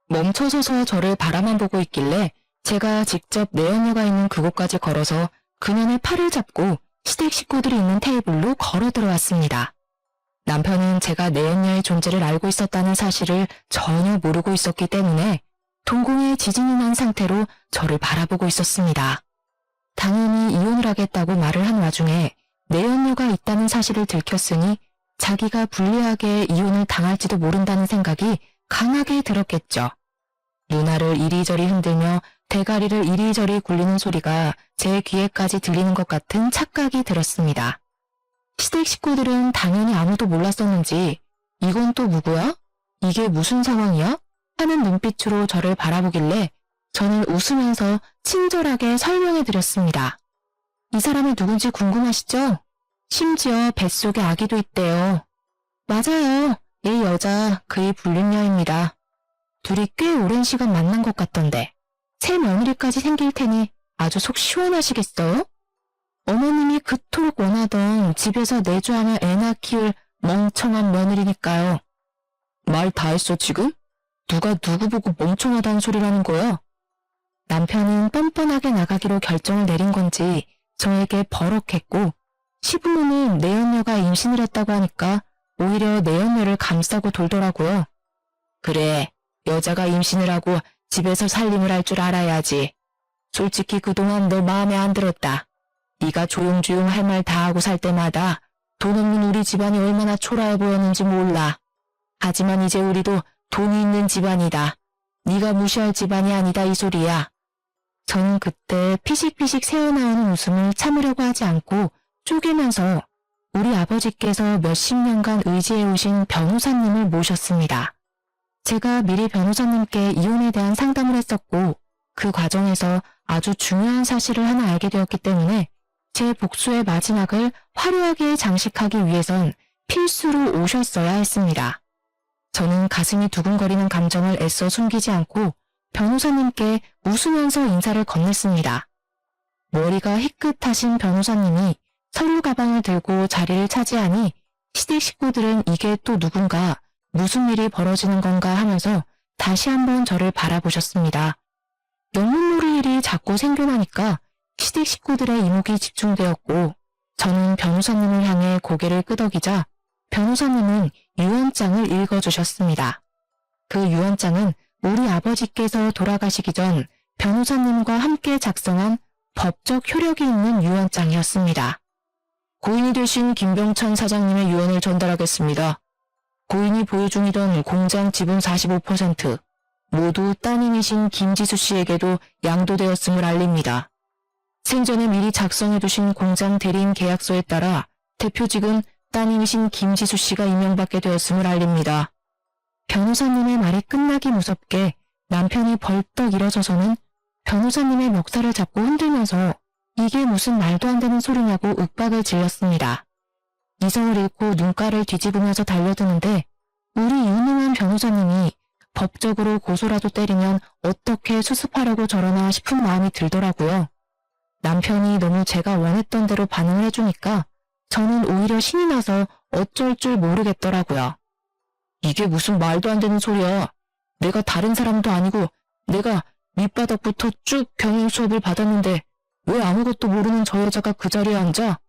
멈춰서서 저를 바라만 보고 있길래 제가 직접 내연녀가 있는 그곳까지 걸어서 그녀의 팔을 잡고 시댁 식구들이 있는 테이블로 걸어 들어왔습니다. 남편은 제가 내연녀의 존재를 알고 있었다는 사실을 전혀 모르고 있었기 때문에 동공에 지진이 난 상태로 저를 바라보고 있었습니다. 당연히 이혼을 하겠다고 말을 한 와중에 내연녀가 있다는 사실을 들켰으니 자기가 불리하게 이혼을 당할지도 모른다는 생각이 강하게 들었겠죠. 누나를 이리저리 흔들며 대가리를 이리저리 굴리는 소리가 제 귀에까지 들리는 것 같은 착각이 들었습니다. 시댁 식구들은 당연히 아무도 몰랐었는지 이건 또 누구야? 이게 무슨 상황이야? 하는 눈빛으로 저를 바라보길래 저는 웃으면서 친절하게 설명해드렸습니다. 이 사람이 누군지 궁금하시죠? 심지어 뱃속에 아기도 있대요. 맞아요. 이 여자 그의 불륜녀입니다. 둘이 꽤 오랜 시간 만난 것 같던데 새 며느리까지 생길 테니 아주 속 시원하시겠어요? 어머님이 그토록 원하던 집에서 내조하며 애나 키울 멍청한 며느리니까요. 말 다 했어 지금? 누가 누구 보고 멍청하다는 소리라는 거야? 남편은 뻔뻔하게 나가기로 결정을 내린 건지 저에게 버럭했고 시부모는 내연녀가 임신을 했다고 하니까 오히려 내연녀를 감싸고 돌더라고요. 그래, 여자가 임신을 하고 집에서 살림을 할 줄 알아야지. 솔직히 그동안 너 마음에 안 들었다. 네가 조용조용 할 말 다 하고 살 때마다 돈 없는 우리 집안이 얼마나 초라해 보였는지 몰라. 하지만 이제 우리도 돈이 있는 집안이다. 네가 무시할 집안이 아니다 이 소리야. 저는 그때 피식피식 새어나오는 웃음을 참으려고 하지 않고 쪼개면서 우리 아버지께서 몇십 년간 의지해오신 변호사님을 모셨습니다. 제가 미리 변호사님께 이혼에 대한 상담을 했었고 그 과정에서 아주 중요한 사실을 하나 알게 되었기 때문에 제 복수의 마지막을 화려하게 장식하기 위해선 필수로 오셨어야 했습니다. 저는 가슴이 두근거리는 감정을 애써 숨기지 않고 변호사님께 웃으면서 인사를 건넸습니다. 머리가 희끗하신 변호사님이 서류 가방을 들고 자리를 차지하니 시댁 식구들은 이게 또 누군가 무슨 일이 벌어지는 건가 하면서 다시 한번 저를 바라보셨습니다. 영문 모를 일이 자꾸 생겨나니까 시댁 식구들의 이목이 집중되었고 저는 변호사님을 향해 고개를 끄덕이자 변호사님은 유언장을 읽어주셨습니다. 그 유언장은 우리 아버지께서 돌아가시기 전 변호사님과 함께 작성한 법적 효력이 있는 유언장이었습니다. 고인이 되신 김병찬 사장님의 유언을 전달하겠습니다. 고인이 보유 중이던 공장 지분 45% 모두 따님이신 김지수 씨에게도 양도되었음을 알립니다. 생전에 미리 작성해두신 공장 대리인 계약서에 따라 대표직은 따님이신 김지수 씨가 임명받게 되었음을 알립니다. 변호사님의 말이 끝나기 무섭게 남편이 벌떡 일어서서는 변호사님의 멱살을 잡고 흔들면서 이게 무슨 말도 안 되는 소리냐고 윽박을 질렀습니다. 이성을 잃고 눈가를 뒤집으면서 달려드는데 우리 유능한 변호사님이 법적으로 고소라도 때리면 어떻게 수습하려고 저러나 싶은 마음이 들더라고요. 남편이 너무 제가 원했던 대로 반응을 해주니까 저는 오히려 신이 나서 어쩔 줄 모르겠더라고요. 이게 무슨 말도 안 되는 소리야. 내가 다른 사람도 아니고 내가 밑바닥부터 쭉 경영 수업을 받았는데 왜 아무것도 모르는 저 여자가 그 자리에 앉아?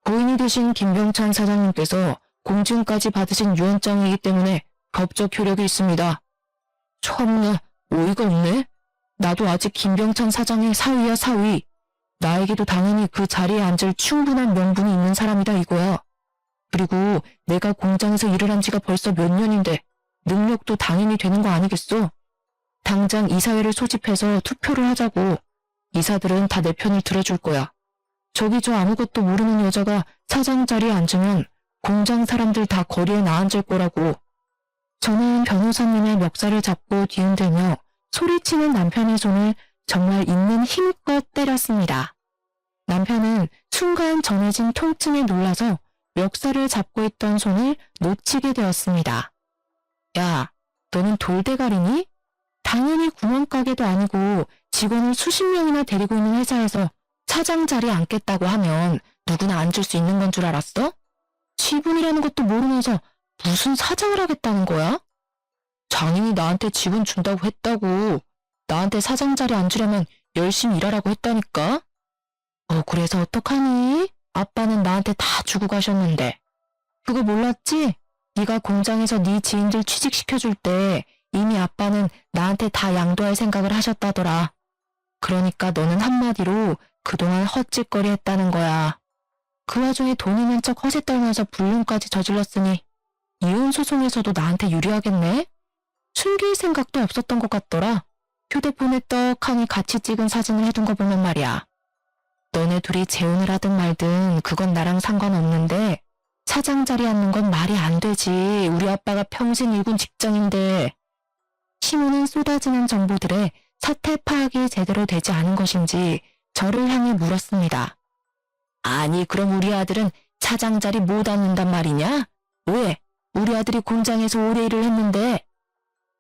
고인이 되신 김병찬 사장님께서 공증까지 받으신 유언장이기 때문에 법적 효력이 있습니다. 참나 어이가 없네. 나도 아직 김병찬 사장의 사위야 사위. 나에게도 당연히 그 자리에 앉을 충분한 명분이 있는 사람이다 이거야. 그리고 내가 공장에서 일을 한 지가 벌써 몇 년인데 능력도 당연히 되는 거 아니겠어? 당장 이사회를 소집해서 투표를 하자고. 이사들은 다 내 편을 들어줄 거야. 저기 저 아무것도 모르는 여자가 사장 자리에 앉으면 공장 사람들 다 거리에 나앉을 거라고. 저는 변호사님의 멱살을 잡고 뒤흔들며 소리치는 남편의 손을 정말 있는 힘껏 때렸습니다. 남편은 순간 전해진 통증에 놀라서 멱살을 잡고 있던 손을 놓치게 되었습니다. 야, 너는 돌대가리니? 당연히 구멍가게도 아니고 직원을 수십 명이나 데리고 있는 회사에서 차장 자리에 앉겠다고 하면 누구나 앉을 수 있는 건 줄 알았어? 지분이라는 것도 모르면서 무슨 사장을 하겠다는 거야? 장인이 나한테 지분 준다고 했다고. 나한테 사장 자리에 앉으려면 열심히 일하라고 했다니까? 그래서 어떡하니? 아빠는 나한테 다 주고 가셨는데. 그거 몰랐지? 네가 공장에서 네 지인들 취직시켜줄 때 이미 아빠는 나한테 다 양도할 생각을 하셨다더라. 그러니까 너는 한마디로 그동안 헛짓거리 했다는 거야. 그 와중에 돈 있는 척 허세 떨면서 불륜까지 저질렀으니 이혼 소송에서도 나한테 유리하겠네? 숨길 생각도 없었던 것 같더라. 휴대폰에 떡하니 같이 찍은 사진을 해둔 거 보면 말이야. 너네 둘이 재혼을 하든 말든 그건 나랑 상관없는데 차장 자리에 앉는 건 말이 안 되지. 우리 아빠가 평생 일군 직장인데. 신문은 쏟아지는 정보들에 사태 파악이 제대로 되지 않은 것인지 저를 향해 물었습니다. 아니 그럼 우리 아들은 차장 자리 못 앉는단 말이냐? 왜? 우리 아들이 공장에서 오래 일을 했는데.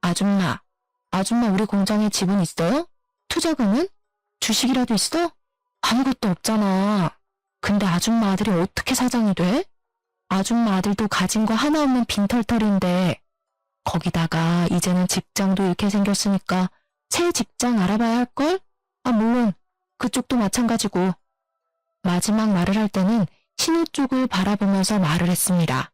아줌마 우리 공장에 지분 있어요? 투자금은? 주식이라도 있어? 아무것도 없잖아. 근데 아줌마 아들이 어떻게 사장이 돼? 아줌마 아들도 가진 거 하나 없는 빈털털인데 거기다가 이제는 직장도 잃게 생겼으니까 새 직장 알아봐야 할걸? 아 물론 그쪽도 마찬가지고. 마지막 말을 할 때는 신우 쪽을 바라보면서 말을 했습니다.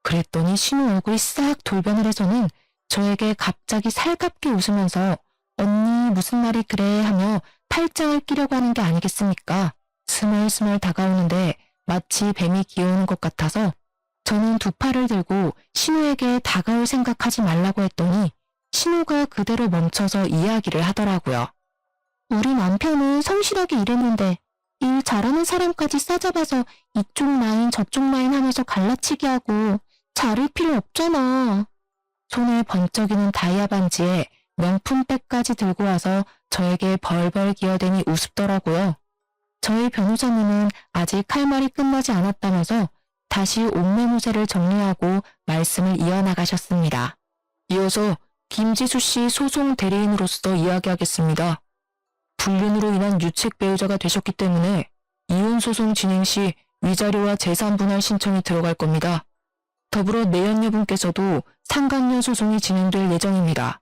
그랬더니 신우 얼굴이 싹 돌변을 해서는 저에게 갑자기 살갑게 웃으면서 언니 무슨 말이 그래 하며 팔짱을 끼려고 하는 게 아니겠습니까? 스멀스멀 다가오는데 마치 뱀이 기어오는 것 같아서 저는 두 팔을 들고 신우에게 다가올 생각하지 말라고 했더니 신우가 그대로 멈춰서 이야기를 하더라고요. 우리 남편은 성실하게 일했는데 일 잘하는 사람까지 싸잡아서 이쪽 라인 저쪽 라인 하면서 갈라치기 하고 자를 필요 없잖아. 손에 번쩍이는 다이아 반지에 명품백까지 들고 와서 저에게 벌벌 기어대니 우습더라고요. 저희 변호사님은 아직 할 말이 끝나지 않았다면서 다시 옷매무새를 정리하고 말씀을 이어나가셨습니다. 이어서 김지수 씨 소송 대리인으로서 이야기하겠습니다. 불륜으로 인한 유책 배우자가 되셨기 때문에 이혼 소송 진행 시 위자료와 재산 분할 신청이 들어갈 겁니다. 더불어 내연녀분께서도 상간녀 소송이 진행될 예정입니다.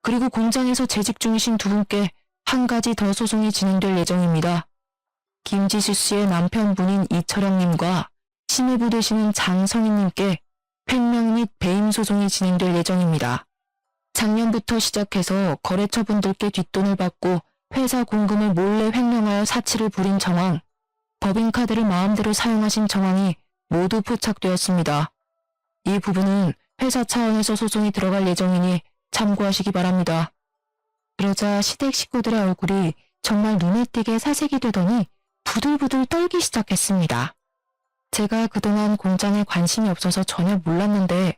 그리고 공장에서 재직 중이신 두 분께 한 가지 더 소송이 진행될 예정입니다. 김지수 씨의 남편분인 이철영님과 신의부 되시는 장성희님께 횡령 및 배임 소송이 진행될 예정입니다. 작년부터 시작해서 거래처분들께 뒷돈을 받고 회사 공금을 몰래 횡령하여 사치를 부린 정황, 법인카드를 마음대로 사용하신 정황이 모두 포착되었습니다. 이 부분은 회사 차원에서 소송이 들어갈 예정이니 참고하시기 바랍니다. 그러자 시댁 식구들의 얼굴이 정말 눈에 띄게 사색이 되더니 부들부들 떨기 시작했습니다. 제가 그동안 공장에 관심이 없어서 전혀 몰랐는데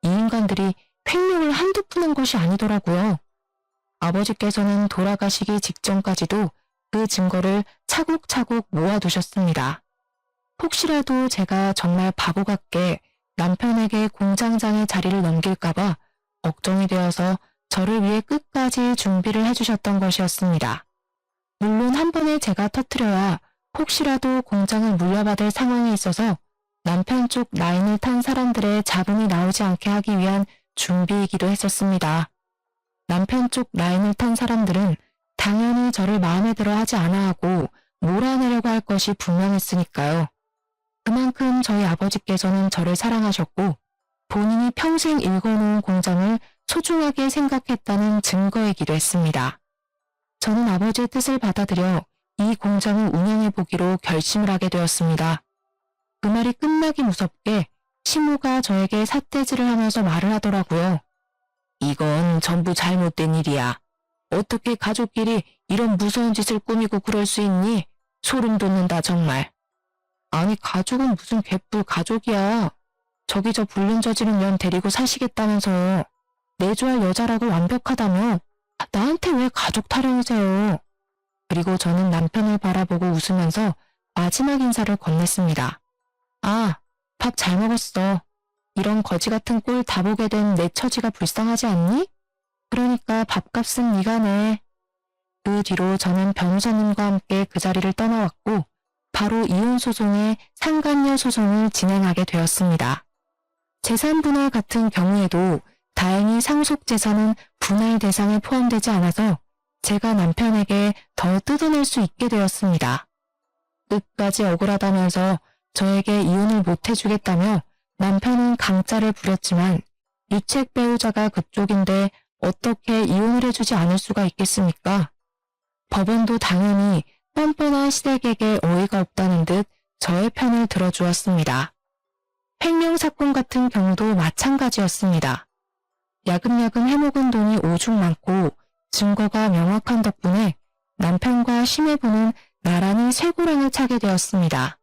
이 인간들이 횡령을 한두 푼 한 것이 아니더라고요. 아버지께서는 돌아가시기 직전까지도 그 증거를 차곡차곡 모아두셨습니다. 혹시라도 제가 정말 바보 같게 남편에게 공장장의 자리를 넘길까봐 걱정이 되어서 저를 위해 끝까지 준비를 해주셨던 것이었습니다. 물론 한 번에 제가 터뜨려야 혹시라도 공장을 물려받을 상황에 있어서 남편 쪽 라인을 탄 사람들의 잡음이 나오지 않게 하기 위한 준비이기도 했었습니다. 남편 쪽 라인을 탄 사람들은 당연히 저를 마음에 들어 하지 않아 하고 몰아내려고 할 것이 분명했으니까요. 그만큼 저희 아버지께서는 저를 사랑하셨고 본인이 평생 일궈놓은 공장을 소중하게 생각했다는 증거이기도 했습니다. 저는 아버지의 뜻을 받아들여 이 공장을 운영해보기로 결심을 하게 되었습니다. 그 말이 끝나기 무섭게 시모가 저에게 삿대질을 하면서 말을 하더라고요. 이건 전부 잘못된 일이야. 어떻게 가족끼리 이런 무서운 짓을 꾸미고 그럴 수 있니? 소름 돋는다 정말. 아니 가족은 무슨 개뿔 가족이야. 저기 저 불륜 저지른 년 데리고 사시겠다면서 내조할 여자라고 완벽하다며 나한테 왜 가족 타령이세요? 그리고 저는 남편을 바라보고 웃으면서 마지막 인사를 건넸습니다. 아, 밥 잘 먹었어. 이런 거지 같은 꼴 다 보게 된 내 처지가 불쌍하지 않니? 그러니까 밥값은 네가 내. 그 뒤로 저는 변호사님과 함께 그 자리를 떠나왔고 바로 이혼소송의 상간녀 소송을 진행하게 되었습니다. 재산 분할 같은 경우에도 다행히 상속 재산은 분할 대상에 포함되지 않아서 제가 남편에게 더 뜯어낼 수 있게 되었습니다. 끝까지 억울하다면서 저에게 이혼을 못 해주겠다며 남편은 강짜를 부렸지만 유책 배우자가 그쪽인데 어떻게 이혼을 해주지 않을 수가 있겠습니까? 법원도 당연히 뻔뻔한 시댁에게 어이가 없다는 듯 저의 편을 들어주었습니다. 횡령 사건 같은 경우도 마찬가지였습니다. 야금야금 해먹은 돈이 오죽 많고 증거가 명확한 덕분에 남편과 심해부는 나란히 쇠고랑을 차게 되었습니다.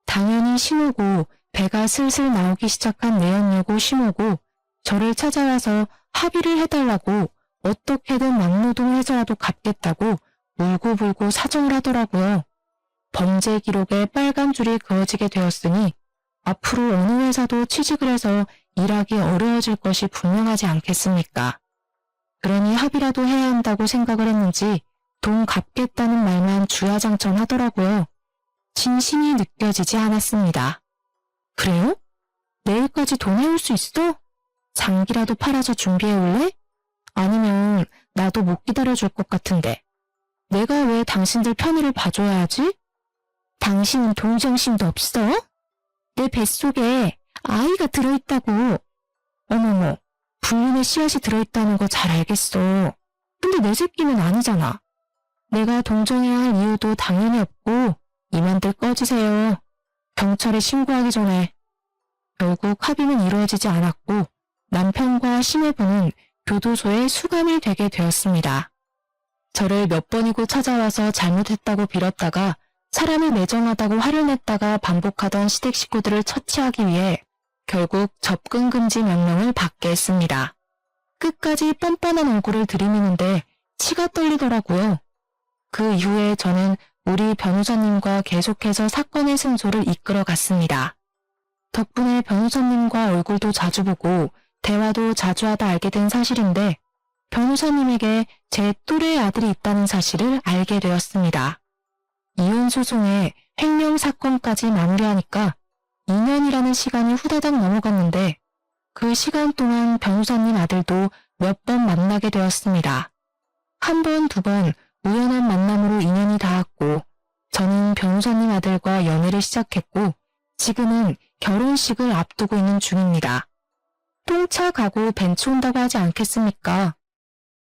당연히 신우고 배가 슬슬 나오기 시작한 내연녀고 심오고 저를 찾아와서 합의를 해달라고 어떻게든 막노동해서라도 갚겠다고 울고불고 사정을 하더라고요. 범죄 기록에 빨간 줄이 그어지게 되었으니 앞으로 어느 회사도 취직을 해서 일하기 어려워질 것이 분명하지 않겠습니까? 그러니 합의라도 해야 한다고 생각을 했는지 돈 갚겠다는 말만 주야장천 하더라고요. 진심이 느껴지지 않았습니다. 그래요? 내일까지 돈 해올 수 있어? 장기라도 팔아서 준비해 올래? 아니면 나도 못 기다려줄 것 같은데. 내가 왜 당신들 편의를 봐줘야 하지? 당신은 동정심도 없어? 내 뱃속에 아이가 들어있다고. 어머머, 불륜의 씨앗이 들어있다는 거 잘 알겠어. 근데 내 새끼는 아니잖아. 내가 동정해야 할 이유도 당연히 없고 이만들 꺼지세요. 경찰에 신고하기 전에. 결국 합의는 이루어지지 않았고 남편과 시내부는 교도소에 수감이 되게 되었습니다. 저를 몇 번이고 찾아와서 잘못했다고 빌었다가 사람이 매정하다고 화를 냈다가 반복하던 시댁 식구들을 처치하기 위해 결국 접근 금지 명령을 받게 했습니다. 끝까지 뻔뻔한 얼굴을 들이미는데 치가 떨리더라고요. 그 이후에 저는 우리 변호사님과 계속해서 사건의 승소를 이끌어 갔습니다. 덕분에 변호사님과 얼굴도 자주 보고 대화도 자주 하다 알게 된 사실인데 변호사님에게 제 또래의 아들이 있다는 사실을 알게 되었습니다. 이혼 소송에 횡령 사건까지 마무리하니까 2년이라는 시간이 후다닥 넘어갔는데 그 시간 동안 변호사님 아들도 몇 번 만나게 되었습니다. 한 번, 두 번 우연한 만남으로 인연이 닿았고 저는 변호사님 아들과 연애를 시작했고 지금은 결혼식을 앞두고 있는 중입니다. 똥차 가고 벤츠 온다고 하지 않겠습니까?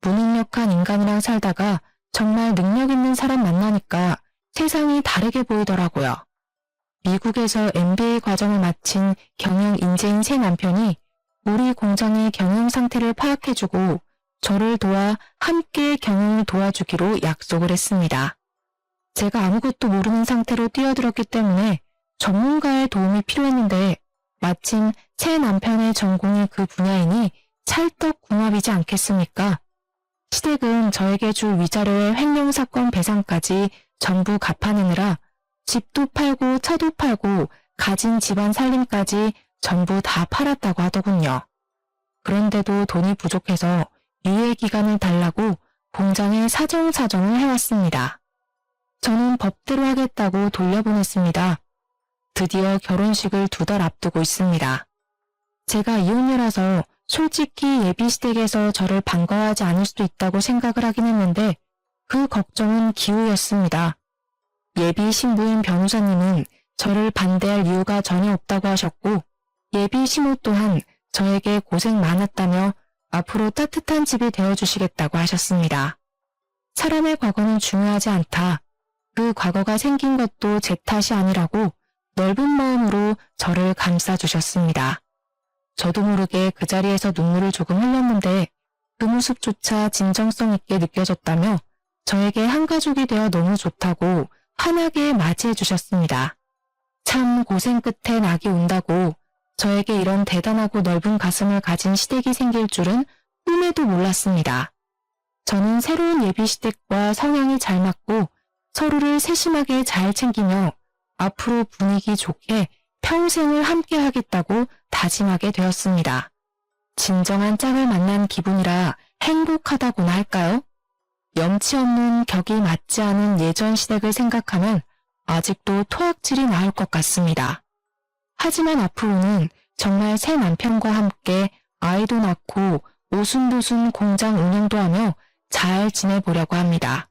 무능력한 인간이랑 살다가 정말 능력 있는 사람 만나니까 세상이 다르게 보이더라고요. 미국에서 MBA 과정을 마친 경영 인재인 새 남편이 우리 공장의 경영 상태를 파악해주고 저를 도와 함께 경영을 도와주기로 약속을 했습니다. 제가 아무것도 모르는 상태로 뛰어들었기 때문에 전문가의 도움이 필요했는데 마침 새 남편의 전공이 그 분야이니 찰떡궁합이지 않겠습니까? 시댁은 저에게 줄 위자료의 횡령 사건 배상까지 전부 갚아내느라 집도 팔고 차도 팔고 가진 집안 살림까지 전부 다 팔았다고 하더군요. 그런데도 돈이 부족해서 유예 기간을 달라고 공장에 사정사정을 해왔습니다. 저는 법대로 하겠다고 돌려보냈습니다. 드디어 결혼식을 2달 앞두고 있습니다. 제가 이혼녀라서 솔직히 예비시댁에서 저를 반가워하지 않을 수도 있다고 생각을 하긴 했는데 그 걱정은 기우였습니다. 예비 신부인 변호사님은 저를 반대할 이유가 전혀 없다고 하셨고 예비 신부 또한 저에게 고생 많았다며 앞으로 따뜻한 집이 되어주시겠다고 하셨습니다. 사람의 과거는 중요하지 않다. 그 과거가 생긴 것도 제 탓이 아니라고 넓은 마음으로 저를 감싸주셨습니다. 저도 모르게 그 자리에서 눈물을 조금 흘렸는데 그 모습조차 진정성 있게 느껴졌다며 저에게 한 가족이 되어 너무 좋다고 환하게 맞이해 주셨습니다. 참 고생 끝에 낙이 온다고 저에게 이런 대단하고 넓은 가슴을 가진 시댁이 생길 줄은 꿈에도 몰랐습니다. 저는 새로운 예비시댁과 성향이 잘 맞고 서로를 세심하게 잘 챙기며 앞으로 분위기 좋게 평생을 함께 하겠다고 다짐하게 되었습니다. 진정한 짝을 만난 기분이라 행복하다고나 할까요? 염치 없는 격이 맞지 않은 예전 시댁을 생각하면 아직도 토악질이 나올 것 같습니다. 하지만 앞으로는 정말 새 남편과 함께 아이도 낳고 오순도순 공장 운영도 하며 잘 지내보려고 합니다.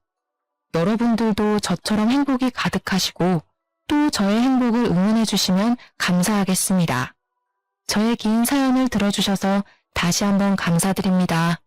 여러분들도 저처럼 행복이 가득하시고 또 저의 행복을 응원해 주시면 감사하겠습니다. 저의 긴 사연을 들어주셔서 다시 한번 감사드립니다.